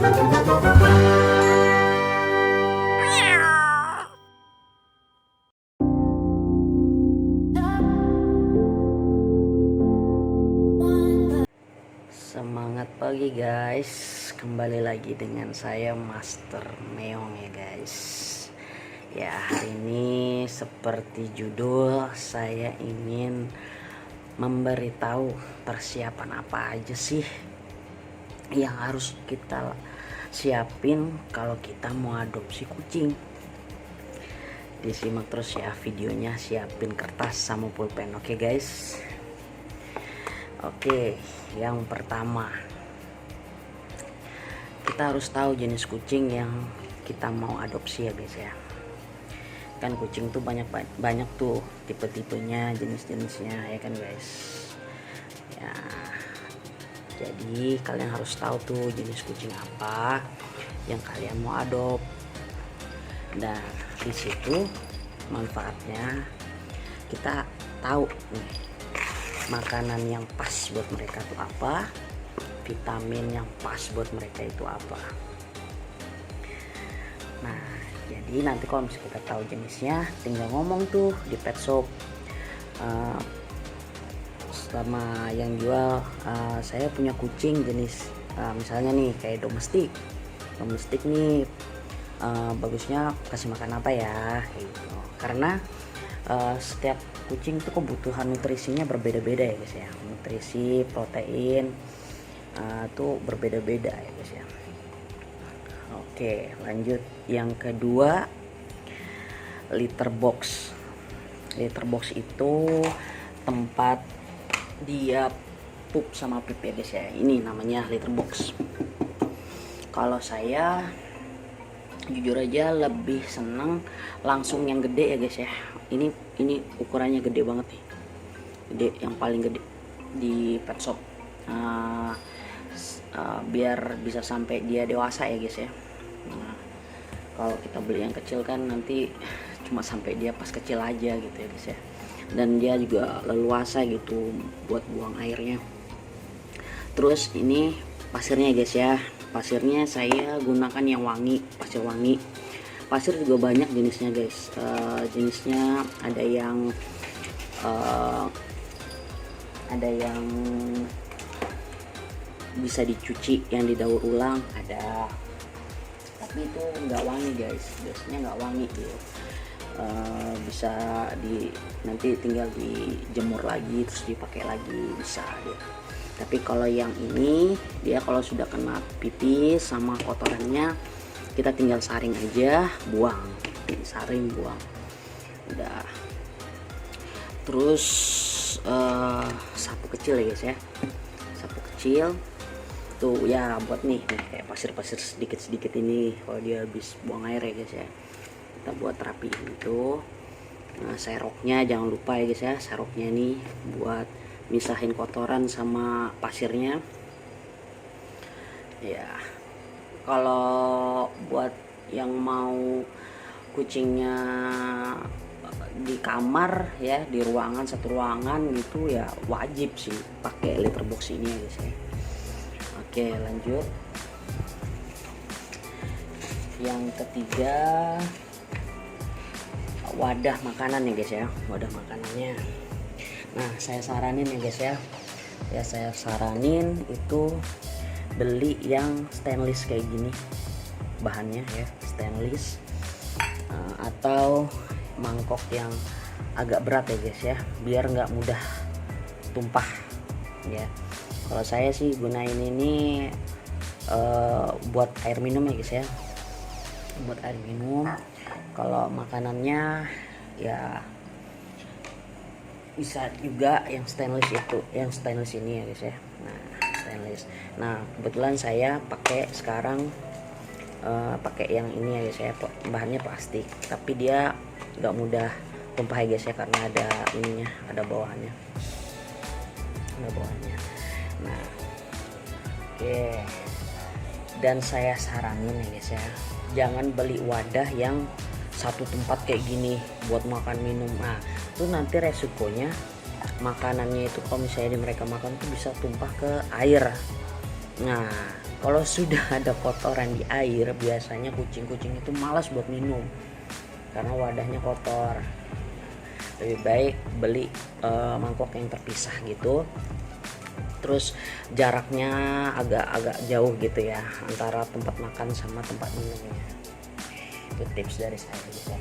Semangat pagi guys, kembali lagi dengan saya Master Meong ya guys. Ya, hari ini seperti judul, saya ingin memberitahu persiapan apa aja sih yang harus kita siapin kalau kita mau adopsi kucing. Disimak terus ya videonya, siapin kertas sama pulpen, oke guys. Oke, yang pertama kita harus tahu jenis kucing yang kita mau adopsi ya guys ya. Kan kucing tuh banyak tuh tipe-tipenya, jenis-jenisnya ya kan guys. Ya, jadi kalian harus tahu tuh jenis kucing apa yang kalian mau adopt. Dan di situ manfaatnya kita tahu nih makanan yang pas buat mereka itu apa, vitamin yang pas buat mereka itu apa. Nah, jadi nanti kalau misalnya kita tahu jenisnya, tinggal ngomong tuh di pet shop sama yang jual, saya punya kucing jenis misalnya nih kayak domestik nih, bagusnya kasih makan apa ya gitu. Karena setiap kucing itu kebutuhan nutrisinya berbeda-beda ya guys ya. Nutrisi, protein tuh berbeda-beda ya guys ya. Oke, lanjut. Yang kedua, litter box. Litter box itu tempat dia pup sama pip ya guys ya. Ini namanya litter box. Kalau saya jujur aja lebih seneng langsung yang gede ya guys ya. Ini ukurannya gede banget nih, gede, yang paling gede di pet shop, biar bisa sampai dia dewasa ya guys ya. Nah, kalau kita beli yang kecil kan nanti cuma sampai dia pas kecil aja gitu ya guys ya, dan dia juga leluasa gitu buat buang airnya. Terus ini pasirnya guys ya, pasirnya saya gunakan yang wangi, pasir wangi. Pasir juga banyak jenisnya guys, jenisnya ada yang bisa dicuci, yang didaur ulang ada, tapi itu nggak wangi guys, biasanya nggak wangi gitu. Bisa nanti tinggal dijemur lagi terus dipakai lagi bisa deh. Tapi kalau yang ini dia kalau sudah kena pipis sama kotorannya, kita tinggal saring aja, buang, saring buang, udah. Terus sapu kecil ya guys ya, sapu kecil tuh ya buat nih kayak pasir-pasir sedikit-sedikit ini kalau dia habis buang air ya guys ya, kita buat rapiin itu. Nah, seroknya jangan lupa ya guys ya, seroknya nih buat misahin kotoran sama pasirnya ya. Kalau buat yang mau kucingnya di kamar ya, di ruangan, satu ruangan itu ya wajib sih pakai litter box ini ya guys ya. Oke, lanjut. Yang ketiga, wadah makanan ya guys ya, wadah makanannya. Nah, saya saranin ya guys ya, saya saranin itu beli yang stainless kayak gini, bahannya ya stainless, atau mangkok yang agak berat ya guys ya, biar nggak mudah tumpah ya. Kalau saya sih gunain ini buat air minum ya guys ya, buat air minum. Kalau makanannya ya bisa juga yang stainless itu, yang stainless ini ya guys ya. Nah, stainless. Nah, kebetulan saya pakai sekarang pakai yang ini ya guys ya, bahannya plastik, tapi dia nggak mudah tumpah ya guys ya, karena ada ininya, ada bawahannya, Nah, oke. Dan saya saranin ya guys ya, jangan beli wadah yang satu tempat kayak gini buat makan minum. Nah, itu nanti resikonya makanannya itu kalau misalnya mereka makan tuh bisa tumpah ke air. Nah, Kalau sudah ada kotoran di air, biasanya kucing-kucing itu malas buat minum karena wadahnya kotor. Lebih baik beli mangkok yang terpisah gitu, terus jaraknya agak jauh gitu ya antara tempat makan sama tempat minumnya. Itu tips dari saya gitu ya.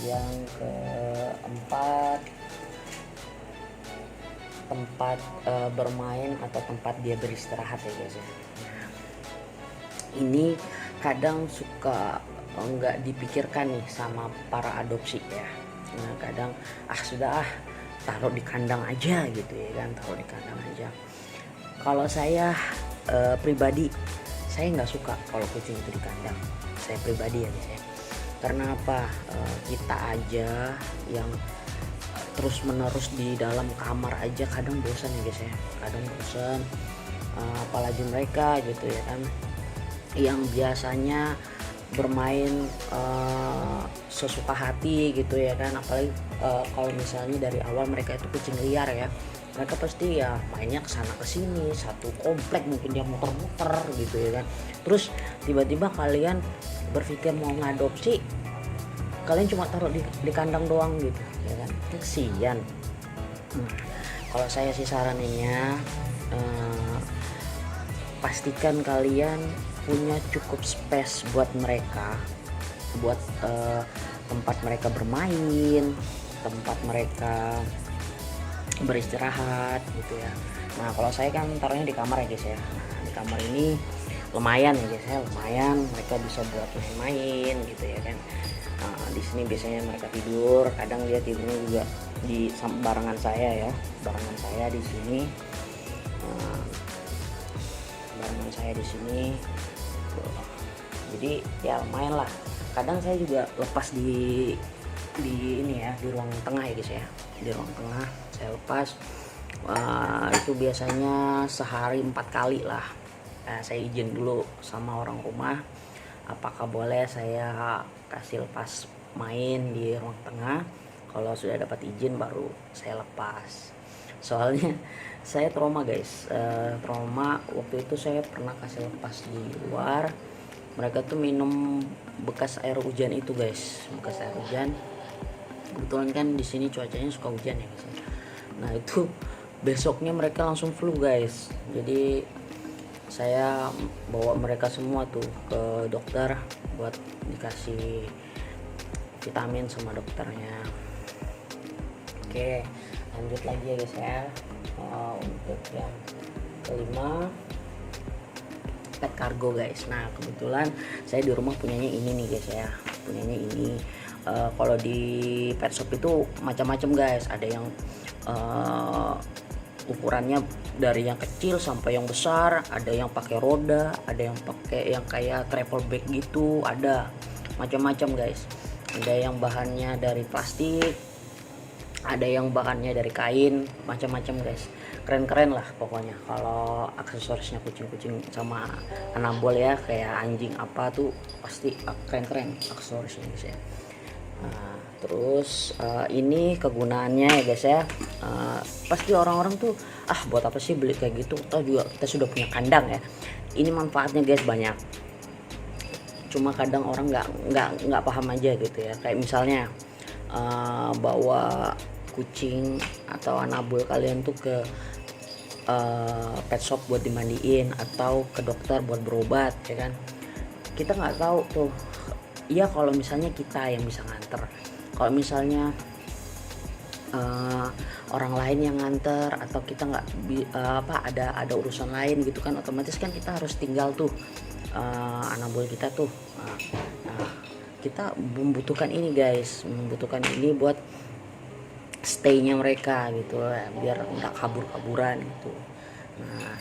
Yang keempat, tempat bermain atau tempat dia beristirahat ya guys ya. Ini kadang suka nggak dipikirkan nih sama para adopsi ya. Nah, kadang sudah taruh di kandang aja gitu ya kan, taruh di kandang aja. Kalau saya pribadi, saya nggak suka kalau kucing itu di kandang. Saya pribadi ya guys ya. Karena apa? Kita aja yang terus menerus di dalam kamar aja kadang bosan ya guys ya, kadang bosan. Apalagi mereka gitu ya kan, yang biasanya bermain sesuka hati gitu ya kan. Apalagi kalau misalnya dari awal mereka itu kucing liar ya, mereka pasti ya mainnya kesana kesini, satu komplek mungkin dia muter-muter gitu ya kan. Terus tiba-tiba kalian berpikir mau ngadopsi, kalian cuma taruh di kandang doang gitu ya kan, kesian. Kalau saya sih sarannya pastikan kalian punya cukup space buat mereka, buat tempat mereka bermain, tempat mereka beristirahat gitu ya. Nah kalau saya kan taruhnya di kamar ya guys ya. Nah, di kamar ini lumayan ya guys ya, lumayan mereka bisa buat main-main gitu ya kan. Di sini biasanya mereka tidur, kadang dia tidurnya juga di barengan saya ya, barengan saya di sini, barengan saya di sini. Jadi ya lumayan lah. Kadang saya juga lepas di ini ya, di ruang tengah ya guys ya, di ruang tengah saya lepas. Itu biasanya sehari 4 kali lah. Saya izin dulu sama orang rumah, apakah boleh saya kasih lepas main di ruang tengah. Kalau sudah dapat izin baru saya lepas. Soalnya saya trauma guys, trauma waktu itu saya pernah kasih lepas di luar. Mereka tuh minum bekas air hujan itu guys, bekas air hujan. Kebetulan kan di sini cuacanya suka hujan ya guys. Nah itu besoknya mereka langsung flu guys. Jadi saya bawa mereka semua tuh ke dokter buat dikasih vitamin sama dokternya. Oke, lanjut lagi ya guys ya. Untuk yang kelima, pet cargo guys. Nah kebetulan saya di rumah punyanya ini nih guys ya, punyanya ini. Kalau di pet shop itu macam-macam guys, ada yang ukurannya dari yang kecil sampai yang besar, ada yang pakai roda, ada yang pakai yang kayak travel bag gitu, ada macam-macam guys. Ada yang bahannya dari plastik, ada yang bahannya dari kain, macam-macam guys. Keren-keren lah pokoknya kalau aksesorisnya kucing-kucing sama anabol ya, kayak anjing apa tuh pasti keren-keren aksesorisnya guys ya. Nah, terus ini kegunaannya ya guys ya, pasti orang-orang tuh buat apa sih beli kayak gitu, atau juga kita sudah punya kandang ya. Ini manfaatnya guys banyak, cuma kadang orang nggak paham aja gitu ya. Kayak misalnya bawa kucing atau anabul kalian tuh ke pet shop buat dimandiin atau ke dokter buat berobat ya kan. Kita nggak tahu tuh ya, kalau misalnya kita yang bisa nganter, kalau misalnya orang lain yang nganter, atau kita nggak ada urusan lain gitu kan, otomatis kan kita harus tinggal tuh anabul kita tuh. Nah, kita membutuhkan ini guys, membutuhkan ini buat stay-nya mereka gitu ya, biar nggak kabur-kaburan gitu. Nah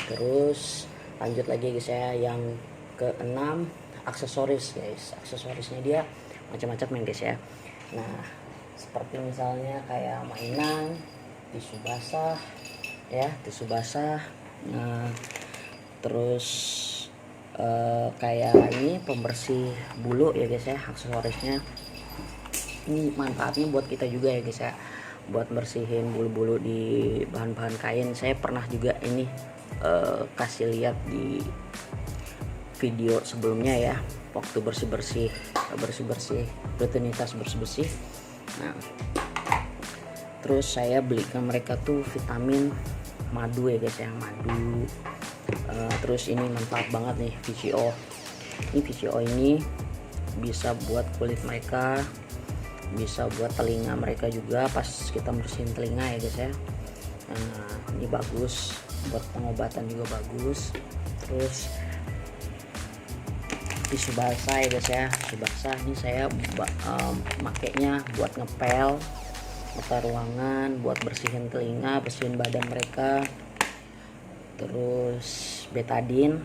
terus lanjut lagi guys ya, yang keenam, aksesoris guys. Aksesorisnya dia macam-macam ya guys ya. Nah seperti misalnya kayak mainan, tisu basah ya, tisu basah. Nah terus kayak ini pembersih bulu ya guys ya, aksesorisnya. Ini manfaatnya buat kita juga ya guys ya, buat bersihin bulu-bulu di bahan-bahan kain. Saya pernah juga ini kasih lihat di video sebelumnya ya, waktu bersih-bersih rutinitas bersih-bersih. Nah, terus saya belikan mereka tuh vitamin madu ya guys ya, madu. Terus ini manfaat banget nih VCO. Ini VCO ini bisa buat kulit mereka, bisa buat telinga mereka juga pas kita bersihin telinga ya guys ya. Ini bagus buat pengobatan juga bagus. Terus tisu basah ya guys ya, tisu basah ini saya makainya buat ngepel ruangan, buat bersihin telinga, bersihin badan mereka. Terus betadine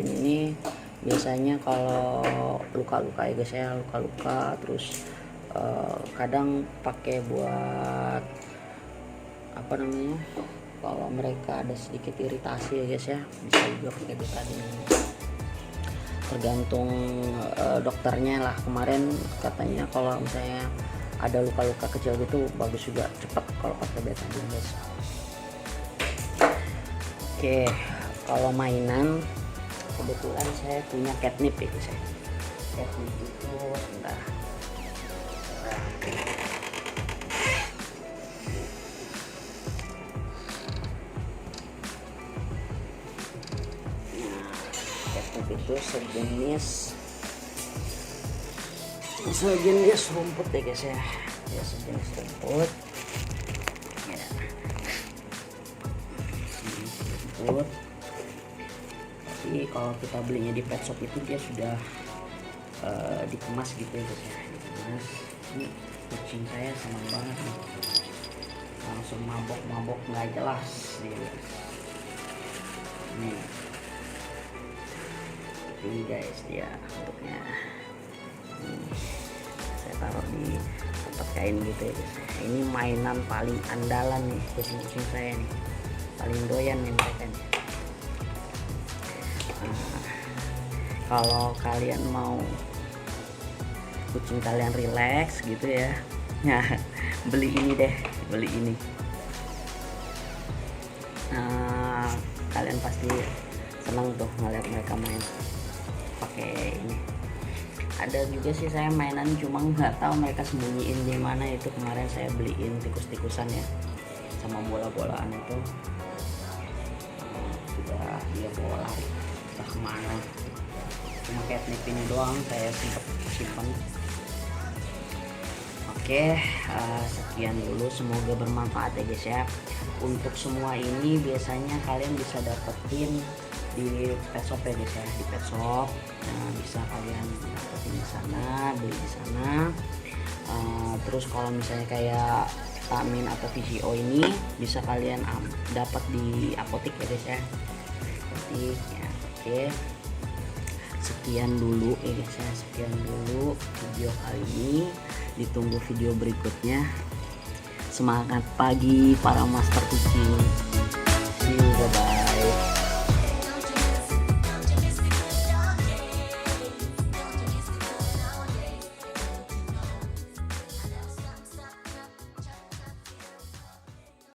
ini biasanya kalau luka-luka ya guys ya, luka-luka. Terus kadang pakai buat apa namanya, kalau mereka ada sedikit iritasi ya guys ya, bisa juga pakai betadine ini. Tergantung dokternya lah. Kemarin katanya kalau misalnya ada luka-luka kecil gitu bagus juga, cepat kalau pakai betadine guys. Oke, kalau mainan kebetulan saya punya catnip ya guys ya. Catnip itu sebentar. Catnip itu sejenis rumput ya guys ya, sejenis rumput ya. Rumput, tapi kalau kita belinya di pet shop itu dia sudah dikemas gitu ya guys ya, dikemas. Ini kucing saya senang banget nih, langsung mabok nggak jelas dia guys. Ini guys dia bentuknya. Saya taruh di tempat kain gitu ya guys. Ini mainan paling andalan nih kucing-kucing saya nih, paling doyan nih mereka nih. Kalau kalian mau kucing kalian relax gitu ya, nah beli ini deh, beli ini. Kalian pasti senang tuh ngeliat mereka main pakai ini. Ada juga sih saya mainan, cuma nggak tahu mereka sembunyiin di mana. Itu kemarin saya beliin tikus-tikusan ya, sama bola-bolaan itu. Sudah dia bawa lari entah kemana. Cuma catnip ini doang saya simpan. Oke, sekian dulu, semoga bermanfaat ya guys ya. Untuk semua ini biasanya kalian bisa dapetin di pet shop ya guys ya, di pet shop. Nah, bisa kalian dapetin di sana, beli di sana. Terus kalau misalnya kayak vitamin atau VCO ini bisa kalian dapat di apotik ya guys ya, apotik ya. Oke, sekian dulu ya guys ya, sekian dulu video kali ini. Ditunggu video berikutnya. Semangat pagi para master kucing. See you, bye bye.